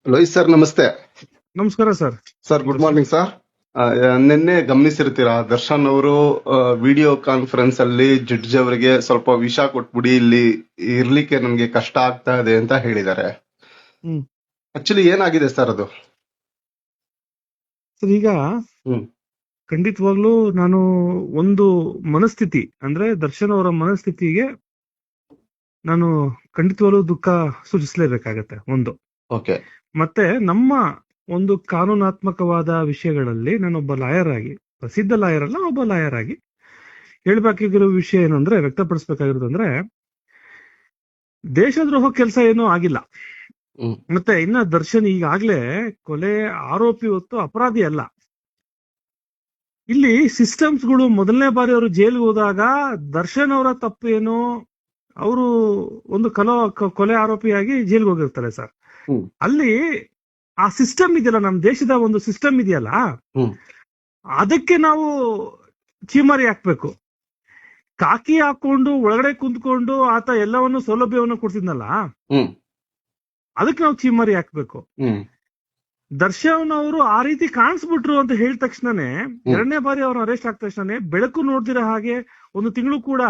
Lohith sir ನಮಸ್ತೆ. ನಮಸ್ಕಾರ sir. Sir good morning sir. ನಿನ್ನೆ ಗಮನಿಸಿರ್ತೀರಾ, ದರ್ಶನ್ ಅವರು ವಿಡಿಯೋ ಕಾನ್ಫರೆನ್ಸ್ ಅಲ್ಲಿ ಜಡ್ಜ್ ಅವರಿಗೆ ಸ್ವಲ್ಪ ವಿಷ ಕೊಟ್ಬಿಡಿ, ಇಲ್ಲಿ ಇರ್ಲಿಕ್ಕೆ ನಮ್ಗೆ ಕಷ್ಟ ಆಗ್ತಾ ಇದೆ ಅಂತ ಹೇಳಿದ್ದಾರೆ. ಹ್ಮ್ ಆಕ್ಚುಲಿ ಏನಾಗಿದೆ ಸರ್ ಅದು? ಸರ್, ಈಗ ಹ್ಮ್ ಖಂಡಿತವಾಗ್ಲೂ ನಾನು ಒಂದು ಮನಸ್ಥಿತಿ ಅಂದ್ರೆ ದರ್ಶನ್ ಅವರ ಮನಸ್ಥಿತಿಗೆ ನಾನು ಖಂಡಿತವಾಗ್ಲೂ ದುಃಖ ಸೂಚಿಸಲೇಬೇಕಾಗತ್ತೆ ಒಂದು. ಓಕೆ. ಮತ್ತೆ ನಮ್ಮ ಒಂದು ಕಾನೂನಾತ್ಮಕವಾದ ವಿಷಯಗಳಲ್ಲಿ ನಾನೊಬ್ಬ ಲಾಯರ್ ಆಗಿ, ಪ್ರಸಿದ್ಧ ಲಾಯರ್ ಅಲ್ಲ, ಒಬ್ಬ ಲಾಯರ್ ಆಗಿ ಹೇಳ್ಬೇಕಾಗಿರೋ ವಿಷಯ ಏನಂದ್ರೆ, ವ್ಯಕ್ತಪಡಿಸ್ಬೇಕಾಗಿರೋದು ಅಂದ್ರೆ, ದೇಶದ್ರೋಹ ಕೆಲಸ ಏನೂ ಆಗಿಲ್ಲ. ಹ್ಮ್ ಮತ್ತೆ ಇನ್ನ ದರ್ಶನ್ ಈಗಾಗ್ಲೇ ಕೊಲೆ ಆರೋಪಿ ಹೊತ್ತು ಅಪರಾಧಿ ಅಲ್ಲ. ಇಲ್ಲಿ ಸಿಸ್ಟಮ್ಸ್ ಗಳು ಮೊದಲನೇ ಬಾರಿ ಅವರು ಜೈಲ್ಗೆ ಹೋದಾಗ ದರ್ಶನ್ ಅವರ ತಪ್ಪು ಏನು, ಅವರು ಒಂದು ಕೊಲೆ ಆರೋಪಿಯಾಗಿ ಜೈಲ್ಗೆ ಹೋಗಿರ್ತಾರೆ ಸರ್. ಹ್ಮ್ ಅಲ್ಲಿ ಆ ಸಿಸ್ಟಮ್ ಇದೆಯಲ್ಲ, ನಮ್ಮ ದೇಶದ ಒಂದು ಸಿಸ್ಟಮ್ ಇದೆಯಲ್ಲ, ಹ್ಮ್ ಅದಕ್ಕೆ ನಾವು ಚೀಮಾರಿ ಹಾಕ್ಬೇಕು. ಕಾಕಿ ಹಾಕೊಂಡು ಒಳಗಡೆ ಕುಂತ್ಕೊಂಡು ಆತ ಎಲ್ಲವನ್ನು ಸೌಲಭ್ಯವನ್ನು ಕೊಡ್ತಿದ್ನಲ್ಲ, ಹ್ಮ್ ಅದಕ್ಕೆ ನಾವು ಚೀಮಾರಿ ಹಾಕ್ಬೇಕು. ಹ್ಮ್ ದರ್ಶನ್ ಅವರು ಆ ರೀತಿ ಕಾಣಿಸ್ಬಿಟ್ರು ಅಂತ ಹೇಳಿದ ತಕ್ಷಣನೇ, ಎರಡನೇ ಬಾರಿ ಅವ್ರನ್ನ ಅರೆಸ್ಟ್ ಆಗ್ತ ತಕ್ಷಣ ಬೆಳಕು ನೋಡ್ದಿರೋ ಹಾಗೆ, ಒಂದು ತಿಂಗಳು ಕೂಡ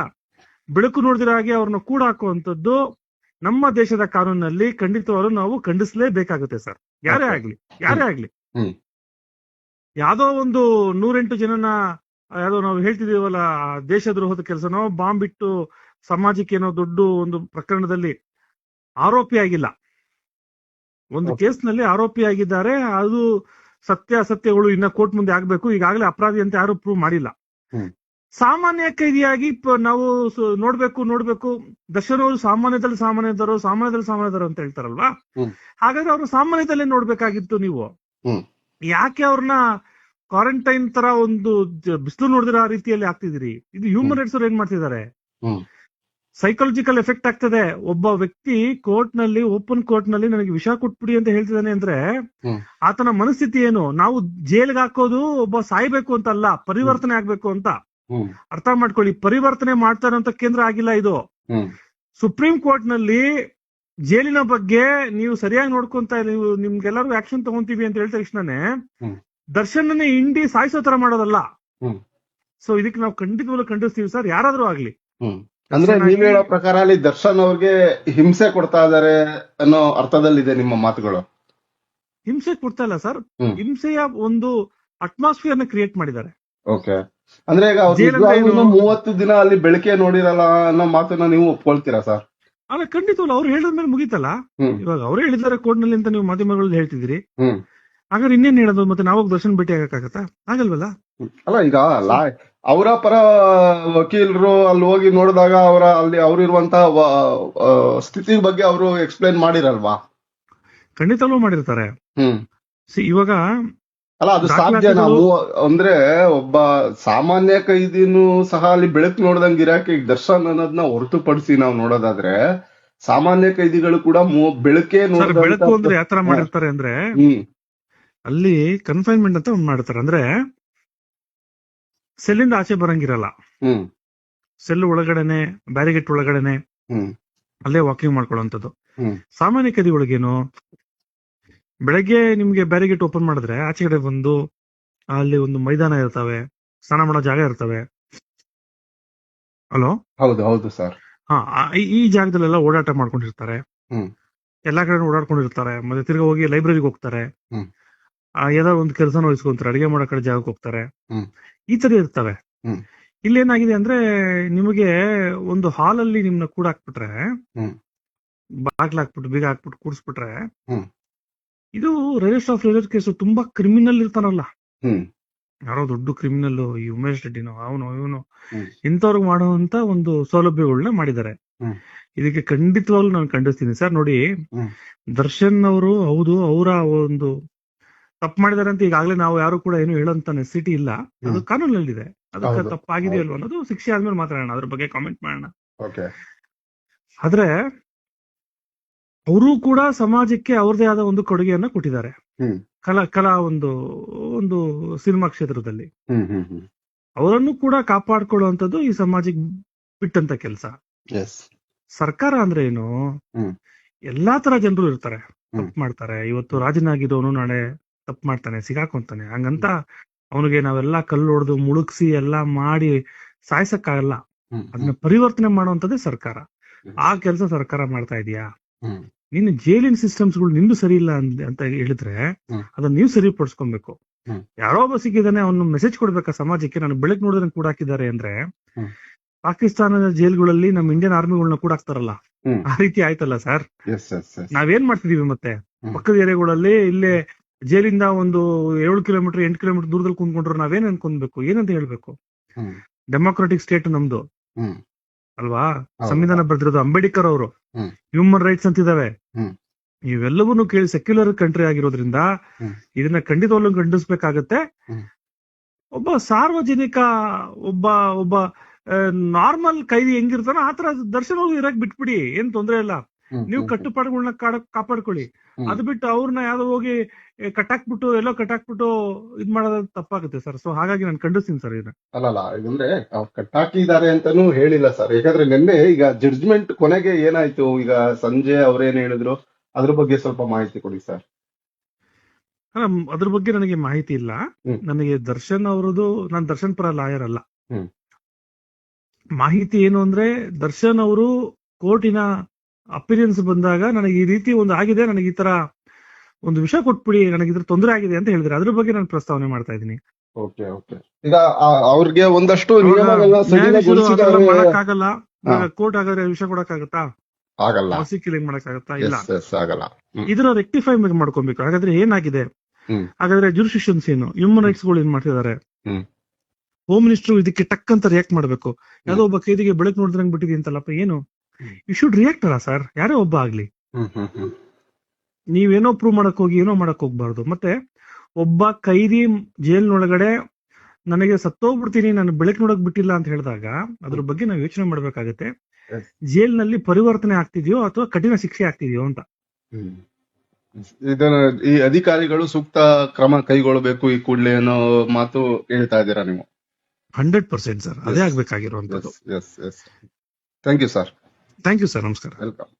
ಬೆಳಕು ನೋಡ್ದಿರೋ ಹಾಗೆ ಅವ್ರನ್ನ ಕೂಡ ಹಾಕುವಂತದ್ದು ನಮ್ಮ ದೇಶದ ಕಾನೂನಲ್ಲಿ ಖಂಡಿತವಾಗ್ಲೂ ನಾವು ಖಂಡಿಸಲೇಬೇಕಾಗುತ್ತೆ ಸರ್. ಯಾರೇ ಆಗ್ಲಿ. ಹ್ಮ್ ಯಾವ್ದೋ ಒಂದು 108 ಜನನ ಯಾವ್ದೋ ನಾವು ಹೇಳ್ತಿದೀವಲ್ಲ, ದೇಶದ್ರೋಹದ ಕೆಲಸನೋ ಬಾಂಬ್ ಬಿಟ್ಟು ಸಮಾಜಕ್ಕೆ ಏನೋ ದೊಡ್ಡ ಒಂದು ಪ್ರಕರಣದಲ್ಲಿ ಆರೋಪಿ ಆಗಿಲ್ಲ. ಒಂದು ಕೇಸ್ನಲ್ಲಿ ಆರೋಪಿ ಆಗಿದ್ದಾರೆ. ಅದು ಸತ್ಯ ಅಸತ್ಯಗಳು ಇನ್ನ ಕೋರ್ಟ್ ಮುಂದೆ ಆಗ್ಬೇಕು. ಈಗಾಗಲೇ ಅಪರಾಧಿ ಅಂತ ಯಾರು ಪ್ರೂವ್ ಮಾಡಿಲ್ಲ. ಸಾಮಾನ್ಯ ಕೈದಿಯಾಗಿ ನಾವು ನೋಡ್ಬೇಕು. ದರ್ಶನ್ ಅವರು ಸಾಮಾನ್ಯದವರು ಅಂತ ಹೇಳ್ತಾರಲ್ವಾ, ಹಾಗಾದ್ರೆ ಅವ್ರು ಸಾಮಾನ್ಯದಲ್ಲೇ ನೋಡ್ಬೇಕಾಗಿತ್ತು ನೀವು. ಯಾಕೆ ಅವ್ರನ್ನ ಕ್ವಾರಂಟೈನ್ ತರ ಒಂದು ಬಿಸಿಲು ನೋಡಿದಿರೋ ರೀತಿಯಲ್ಲಿ ಆಗ್ತಿದಿರಿ? ಇದು ಹ್ಯೂಮನ್ ರೈಟ್ಸ್ ಅವ್ರು ಏನ್ ಮಾಡ್ತಿದ್ದಾರೆ? ಸೈಕಾಲಜಿಕಲ್ ಎಫೆಕ್ಟ್ ಆಗ್ತದೆ. ಒಬ್ಬ ವ್ಯಕ್ತಿ ಓಪನ್ ಕೋರ್ಟ್ ನಲ್ಲಿ ನನಗೆ ವಿಷ ಕೊಟ್ಬಿಡಿ ಅಂತ ಹೇಳ್ತಿದ್ದಾನೆ ಅಂದ್ರೆ ಆತನ ಮನಸ್ಥಿತಿ ಏನು? ನಾವು ಜೈಲ್ಗೆ ಹಾಕೋದು ಒಬ್ಬ ಸಾಯ್ಬೇಕು ಅಂತ ಅಲ್ಲ, ಪರಿವರ್ತನೆ ಆಗ್ಬೇಕು ಅಂತ. ಅರ್ಥ ಮಾಡ್ಕೊಳ್ಳಿ. ಪರಿವರ್ತನೆ ಮಾಡ್ತಾ ಇರೋಂತ ಕೇಂದ್ರ ಆಗಿಲ್ಲ ಇದು. ಸುಪ್ರೀಂ ಕೋರ್ಟ್ ನಲ್ಲಿ ಜೈಲಿನ ಬಗ್ಗೆ ನೀವು ಸರಿಯಾಗಿ ನೋಡ್ಕೊಂತ, ನೀವು ನಿಮ್ಗೆಲ್ಲರಿಗೂ ಆಕ್ಷನ್ ತಗೊಂತೀವಿ ಅಂತ ಹೇಳಿದ ತಕ್ಷಣನೇ ದರ್ಶನ್ ಹಿಂಡಿ ಸಾಯಿಸೋ ತರ ಮಾಡೋದಲ್ಲ. ಸೊ ಇದಕ್ಕೆ ನಾವು ಖಂಡಿತವಾಗ್ಲೂ ಖಂಡಿಸ್ತೀವಿ ಸರ್, ಯಾರಾದ್ರೂ ಆಗ್ಲಿ. ಅಂದ್ರೆ ನೀವ್ ಹೇಳೋ ಪ್ರಕಾರ ಅಲ್ಲಿ ದರ್ಶನ್ ಅವ್ರಿಗೆ ಹಿಂಸೆ ಕೊಡ್ತಾ ಇದಾರೆ ಅನ್ನೋ ಅರ್ಥದಲ್ಲಿದೆ ನಿಮ್ಮ ಮಾತುಗಳು? ಹಿಂಸೆ ಕೊಡ್ತಾ ಇಲ್ಲ ಸರ್, ಹಿಂಸೆಯ ಒಂದು ಅಟ್ಮಾಸ್ಫಿಯರ್ ನ ಕ್ರಿಯೇಟ್ ಮಾಡಿದ್ದಾರೆ. ಓಕೆ. ಅಂದ್ರೆ ಈಗ 30 ದಿನ ಅಲ್ಲಿ ಬೆಳಕೆ ನೋಡಿರಲ್ಲ ಅನ್ನೋ ಮಾತನ್ನ ನೀವು ಒಪ್ಕೊಳ್ತೀರಾ ಸರ್? ಅಲ್ಲ, ಖಂಡಿತವಲ್ಲ. ಅವ್ರು ಹೇಳಿದ್ಮೇಲೆ ಮುಗೀತಲ್ಲ. ಇವಾಗ ಅವ್ರು ಹೇಳಿದ್ದಾರೆ ಕೋರ್ಟ್ ನಲ್ಲಿ ಅಂತ ನೀವು ಮಾಧ್ಯಮಗಳಲ್ಲಿ ಹೇಳ್ತಿದ್ದೀರಿ. ಹಾಗಾದ್ರೆ ಇನ್ನೇನ್ ಹೇಳೋದು? ಮತ್ತೆ ನಾವಾಗ ದರ್ಶನ್ ಭೇಟಿ ಆಗಕ್ಕಾಗತ್ತಾ? ಆಗಲ್ವಲ್ಲ. ಅಲ್ಲ, ಈಗ ಅವರ ಪರ ವಕೀಲರು ಅಲ್ಲಿ ಹೋಗಿ ನೋಡಿದಾಗ ಅವ್ರಿರುವಂತಹ ಸ್ಥಿತಿ ಬಗ್ಗೆ ಅವರು ಎಕ್ಸ್ಪ್ಲೈನ್ ಮಾಡಿರಲ್ವಾ? ಖಂಡಿತವೂ ಮಾಡಿರ್ತಾರೆ. ಇವಾಗ ಅಲ್ಲ, ಅದು ಸಾಧ್ಯ? ಅಂದ್ರೆ ಒಬ್ಬ ಸಾಮಾನ್ಯ ಕೈದಿನೂ ಸಹ ಅಲ್ಲಿ ಬೆಳಕು ನೋಡ್ದಂಗೆ ಇರಾಕೆ ದರ್ಶನ್ ಅನ್ನೋದನ್ನ ಹೊರತುಪಡಿಸಿ ನಾವು ನೋಡೋದಾದ್ರೆ, ಸಾಮಾನ್ಯ ಕೈದಿಗಳು ಕೂಡ ಬೆಳಕೆ ಬೆಳಕು ಅಂದ್ರೆ ಯಾವ ತರ ಮಾಡಿರ್ತಾರೆ ಅಂದ್ರೆ, ಅಲ್ಲಿ ಕನ್ಫೈನ್ಮೆಂಟ್ ಅಂತ ಒಂದ್ ಮಾಡ್ತಾರೆ. ಅಂದ್ರೆ ಸೆಲ್ಲಿಂದ ಆಚೆ ಬರಂಗಿರಲ್ಲ. ಸೆಲ್ ಒಳಗಡೆನೆ, ಬ್ಯಾರಿಗೇಟ್ ಒಳಗಡೆನೆ ಅಲ್ಲೇ ವಾಕಿಂಗ್ ಮಾಡ್ಕೊಳ್ಳುವಂಥದ್ದು. ಸಾಮಾನ್ಯ ಕೈದಿಗಳಿಗೇನು, ಬೆಳಗ್ಗೆ ನಿಮ್ಗೆ ಬ್ಯಾರಿಗೇಟ್ ಓಪನ್ ಮಾಡಿದ್ರೆ ಆಚೆ ಕಡೆ ಬಂದು ಅಲ್ಲಿ ಒಂದು ಮೈದಾನ ಇರ್ತವೆ, ಸ್ನಾನ ಮಾಡೋ ಜಾಗ ಇರ್ತವೆ. ಹಲೋ, ಹೌದು ಸರ್. ಈ ಜಾಗದಲ್ಲೆಲ್ಲ ಓಡಾಟ ಮಾಡ್ಕೊಂಡಿರ್ತಾರೆ. ಎಲ್ಲಾ ಕಡೆ ಓಡಾಡ್ಕೊಂಡಿರ್ತಾರೆ. ಮತ್ತೆ ತಿರ್ಗಾ ಹೋಗಿ ಲೈಬ್ರರಿಗೆ ಹೋಗ್ತಾರೆ, ಯಾವ್ದಾದ್ರು ಒಂದು ಕೆಲಸನ ವಹಿಸ್ಕೊಂತಾರೆ, ಅಡಿಗೆ ಮಾಡೋ ಕಡೆ ಜಾಗಕ್ಕೆ ಹೋಗ್ತಾರೆ. ಈ ತರ ಇರ್ತವೆ. ಇಲ್ಲೇನಾಗಿದೆ ಅಂದ್ರೆ, ನಿಮಗೆ ಒಂದು ಹಾಲ್ ಅಲ್ಲಿ ನಿಮ್ನ ಕೂಡ ಹಾಕ್ಬಿಟ್ರೆ, ಬಾಗ್ಲ ಹಾಕ್ಬಿಟ್ಟು ಬೀಗ ಹಾಕ್ಬಿಟ್ಟು ಕೂಡಿಸ್ಬಿಟ್ರೆ, ಇದು ರಿಜಿಸ್ಟರ್ ಆಫ್ ರಿಲೇಟೆಡ್ ಕೇಸು. ತುಂಬಾ ಕ್ರಿಮಿನಲ್ ಇರ್ತಾರಲ್ಲ, ಯಾರೋ ದೊಡ್ಡ ಕ್ರಿಮಿನಲ್, ಈ ಉಮೇಶ್ ರೆಡ್ಡಿನೋ ಇವನು ಇಂಥವ್ರಿಗೆ ಮಾಡುವಂತ ಒಂದು ಸೌಲಭ್ಯಗಳನ್ನ ಮಾಡಿದ್ದಾರೆ. ಇದಕ್ಕೆ ಖಂಡಿತವಾಗ್ಲೂ ನಾನು ಖಂಡಿಸ್ತೀನಿ ಸರ್. ನೋಡಿ, ದರ್ಶನ್ ಅವರು ಹೌದು ಅವರ ಒಂದು ತಪ್ಪು ಮಾಡಿದಾರೆ ಅಂತ ಈಗಾಗಲೇ ನಾವು ಯಾರು ಕೂಡ ಏನು ಹೇಳೋಂತ ನೆಸಿಟಿ ಇಲ್ಲ. ಅದು ಕಾನೂನಲ್ಲಿದೆ. ಅದಕ್ಕೆ ತಪ್ಪಾಗಿದೆಯಲ್ವ ಅನ್ನೋದು ಶಿಕ್ಷೆ ಆದ್ಮೇಲೆ ಮಾತಾಡೋಣ, ಅದ್ರ ಬಗ್ಗೆ ಕಾಮೆಂಟ್ ಮಾಡೋಣ. ಆದ್ರೆ ಅವರು ಕೂಡ ಸಮಾಜಕ್ಕೆ ಅವ್ರದೇ ಆದ ಒಂದು ಕೊಡುಗೆಯನ್ನ ಕೊಟ್ಟಿದ್ದಾರೆ. ಕಲಾ ಒಂದು ಸಿನಿಮಾ ಕ್ಷೇತ್ರದಲ್ಲಿ ಅವರನ್ನು ಕೂಡ ಕಾಪಾಡ್ಕೊಳ್ಳುವಂಥದ್ದು ಈ ಸಮಾಜಕ್ಕೆ ಬಿಟ್ಟಂತ ಕೆಲಸ. ಸರ್ಕಾರ ಅಂದ್ರೆ ಏನು? ಎಲ್ಲಾ ತರ ಜನರು ಇರ್ತಾರೆ. ತಪ್ಪು ಮಾಡ್ತಾರೆ. ಇವತ್ತು ರಾಜನಾಗಿರೋನು ನಾಳೆ ತಪ್ಪು ಮಾಡ್ತಾನೆ, ಸಿಗಾಕೊಂತಾನೆ. ಹಂಗಂತ ಅವನಿಗೆ ನಾವೆಲ್ಲ ಕಲ್ಲು ಹೊಡೆದು ಮುಳುಗ್ಸಿ ಎಲ್ಲಾ ಮಾಡಿ ಸಾಯ್ಸಕ್ಕಾಗಲ್ಲ. ಅದನ್ನ ಪರಿವರ್ತನೆ ಮಾಡುವಂತದ್ದೇ ಸರ್ಕಾರ. ಆ ಕೆಲಸ ಸರ್ಕಾರ ಮಾಡ್ತಾ ಇದೆಯಾ? ನೀನು ಜೈಲಿನ ಸಿಸ್ಟಮ್ಸ್ಗಳು ನಿಂದು ಸರಿ ಇಲ್ಲ ಅಂತ ಹೇಳಿದ್ರೆ ಅದನ್ನ ನೀವು ಸರಿಪಡಿಸ್ಕೊಬೇಕು. ಯಾರೋ ಒಬ್ಬ ಸಿಕ್ಕಿದಾನೆ, ಅವನು ಮೆಸೇಜ್ ಕೊಡ್ಬೇಕಾ ಸಮಾಜಕ್ಕೆ, ನಾನು ಬೆಳಕ್ ನೋಡಿದ್ರೆ ಕೂಡ ಹಾಕಿದ್ದಾರೆ ಅಂದ್ರೆ, ಪಾಕಿಸ್ತಾನದ ಜೈಲ್ಗಳಲ್ಲಿ ನಮ್ಮ ಇಂಡಿಯನ್ ಆರ್ಮಿಗಳನ್ನ ಕೂಡ ಹಾಕ್ತಾರಲ್ಲ, ಆ ರೀತಿ ಆಯ್ತಲ್ಲ ಸರ್. ನಾವೇನ್ ಮಾಡ್ತಿದೀವಿ ಮತ್ತೆ? ಪಕ್ಕದ ಏರಿಯಾಗಳಲ್ಲಿ ಇಲ್ಲೇ ಜೈಲಿಂದ ಒಂದು 7 ಕಿಲೋಮೀಟರ್ 8 ಕಿಲೋಮೀಟರ್ ದೂರದಲ್ಲಿ ಕುಂತ್ಕೊಂಡ್ರು ನಾವೇನ್ ಅನ್ಕೊಂಡ್ಬೇಕು, ಏನಂತ ಹೇಳ್ಬೇಕು? ಡೆಮೋಕ್ರಾಟಿಕ್ ಸ್ಟೇಟ್ ನಮ್ದು ಅಲ್ವಾ? ಸಂವಿಧಾನ ಬರ್ದಿರೋದು ಅಂಬೇಡ್ಕರ್ ಅವರು, ಹ್ಯೂಮನ್ ರೈಟ್ಸ್ ಅಂತಿದಾವೆ. ಇವೆಲ್ಲವನ್ನೂ ಕೇಳಿ ಸೆಕ್ಯುಲರ್ ಕಂಟ್ರಿ ಆಗಿರೋದ್ರಿಂದ ಇದನ್ನ ಖಂಡಿತವಾಗ್ಲೂ ಖಂಡಿಸ್ಬೇಕಾಗತ್ತೆ. ಒಬ್ಬ ಸಾರ್ವಜನಿಕ ಒಬ್ಬ ನಾರ್ಮಲ್ ಕೈದಿ ಹೆಂಗಿರ್ತಾನೋ ಆತರ ದರ್ಶನ ಇರಕ್ ಬಿಟ್ಬಿಡಿ, ಏನ್ ತೊಂದ್ರೆ ಇಲ್ಲ. ನೀವು ಕಟ್ಟುಪಾಡುಗಳನ್ನ ಕಾಪಾಡ್ಕೊಳ್ಳಿ. ಅದು ಬಿಟ್ಟು ಅವ್ರನ್ನ ಯಾವ್ದೋ ಹೋಗಿ ಕಟ್ಟಾಕ್ಬಿಟ್ಟು ಎಲ್ಲೋ ಕಟ್ಟಾಕ್ಬಿಟ್ಟು ಇದ್ ಮಾಡೋದ್ ತಪ್ಪಾಗುತ್ತೆ ಸರ್. ಸೊ ಹಾಗಾಗಿ ನಾನು ಖಂಡಿಸ್ತೀನಿ ಸರ್ ಇದನ್ನ. ಅಲ್ಲಲ್ಲ, ಯಾಕಂದ್ರೆ ಅವ್ರು ಕಟ್ಟಾಕಿದ್ದಾರೆ ಅಂತಾನೂ ಹೇಳಿಲ್ಲ ಸರ್. ಯಾಕಂದ್ರೆ ನಿನ್ನೆ ಈಗ ಜಡ್ಜ್ಮೆಂಟ್ ಕೊನೆಗೆ ಏನಾಯ್ತು, ಈಗ ಸಂಜೆ ಅವ್ರೇನ್ ಹೇಳಿದ್ರು, ಅದ್ರ ಬಗ್ಗೆ ಸ್ವಲ್ಪ ಮಾಹಿತಿ ಕೊಡಿ ಸರ್. ಅದ್ರ ಬಗ್ಗೆ ನನಗೆ ಮಾಹಿತಿ ಇಲ್ಲ. ನನಗೆ ದರ್ಶನ್ ಅವರದು, ನಾನು ದರ್ಶನ್ ಪರ ಲಾಯರ್ ಅಲ್ಲ. ಮಾಹಿತಿ ಏನು ಅಂದ್ರೆ, ದರ್ಶನ್ ಅವರು ಕೋರ್ಟಿನ ಅಪಿರಿಯನ್ಸ್ ಬಂದಾಗ ನನಗೆ ಈ ರೀತಿ ಒಂದು ಆಗಿದೆ, ನನಗೆ ಈ ತರ ಒಂದು ವಿಷಯ ಕೊಟ್ಬಿಡಿ, ನನಗೆ ಇದ್ರ ತೊಂದರೆ ಆಗಿದೆ ಅಂತ ಹೇಳಿದ್ರೆ ಅದ್ರ ಬಗ್ಗೆ ನಾನು ಪ್ರಸ್ತಾವನೆ ಮಾಡ್ತಾ ಇದ್ದೀನಿ. ಈಗ ಅವ್ರಿಗೆ ಒಂದಷ್ಟು ಮಾಡಕ್ಕಾಗಲ್ಲ. ಕೋರ್ಟ್ ಹಾಗಾದ್ರೆ ವಿಷಯ ಕೊಡಕ್ಕಾಗತ್ತಾ? ಆಗಲ್ಲ. ಕಿಲಿಂಗ್ ಮಾಡಕ್ಕಾಗತ್ತಾ? ಇಲ್ಲ, ಆಗಲ್ಲ. ಇದನ್ನ ರೆಕ್ಟಿಫೈ ಮಾಡ್ಕೊಬೇಕು. ಹಾಗಾದ್ರೆ ಏನಾಗಿದೆ, ಹಾಗಾದ್ರೆ ಜುರಿಸ್ಡಿಕ್ಷನ್ಸ್ ಏನು, ಹ್ಯೂಮನ್ ರೈಟ್ಸ್ ಗಳು ಏನ್ ಮಾಡ್ತಿದ್ದಾರೆ, ಹೋಮ್ ಮಿನಿಸ್ಟರ್ ಇದಕ್ಕೆ ಟಕ್ ಅಂತ ರಿಯಾಕ್ಟ್ ಮಾಡ್ಬೇಕು. ಯಾವ್ದೋ ಒಬ್ಬ ಕೈದಿಗೆ ಬೆಳಕು ನೋಡಿದ್ರಂಗ್ ಬಿಟ್ಟಿದೆ ಅಂತಲ್ಲಪ್ಪ, ಏನು ಯು ಶುಡ್ ರಿಯಾಕ್ಟ್ ಅಲ್ಲ ಸರ್, ಯಾರೇ ಒಬ್ಬ ಆಗ್ಲಿ. ನೀವೇನೋ ಪ್ರೂವ್ ಮಾಡಕ್ ಹೋಗಿ ಏನೋ ಮಾಡಕ್ ಹೋಗ್ಬಾರ್ದು. ಮತ್ತೆ ಒಬ್ಬ ಕೈದಿ ಜೈಲ್ನೊಳಗಡೆ ನನಗೆ ಸತ್ತೋಗ್ಬಿಡ್ತೀನಿ, ನಾನು ಬೆಳಕು ನೋಡಕ್ ಬಿಟ್ಟಿಲ್ಲ ಅಂತ ಹೇಳಿದಾಗ ಅದ್ರ ಬಗ್ಗೆ ನಾವು ಯೋಚನೆ ಮಾಡ್ಬೇಕಾಗತ್ತೆ. ಜೈಲ್ನಲ್ಲಿ ಪರಿವರ್ತನೆ ಆಗ್ತಿದ್ಯೋ ಅಥವಾ ಕಠಿಣ ಶಿಕ್ಷೆ ಆಗ್ತಿದ್ಯೋ ಅಂತ. ಇದನ್ನ ಈ ಅಧಿಕಾರಿಗಳು ಸೂಕ್ತ ಕ್ರಮ ಕೈಗೊಳ್ಳಬೇಕು ಈ ಕೂಡಲೇ ಅನ್ನೋ ಮಾತು ಹೇಳ್ತಾ ಇದ್ದೀರಾ ನೀವು? 100% ಸರ್, ಅದೇ ಆಗ್ಬೇಕಾಗಿರುವಂತದ್ದು. Thank you sir. Thank you sir, ನಮಸ್ಕಾರ. ವೆಲ್ಕಮ್.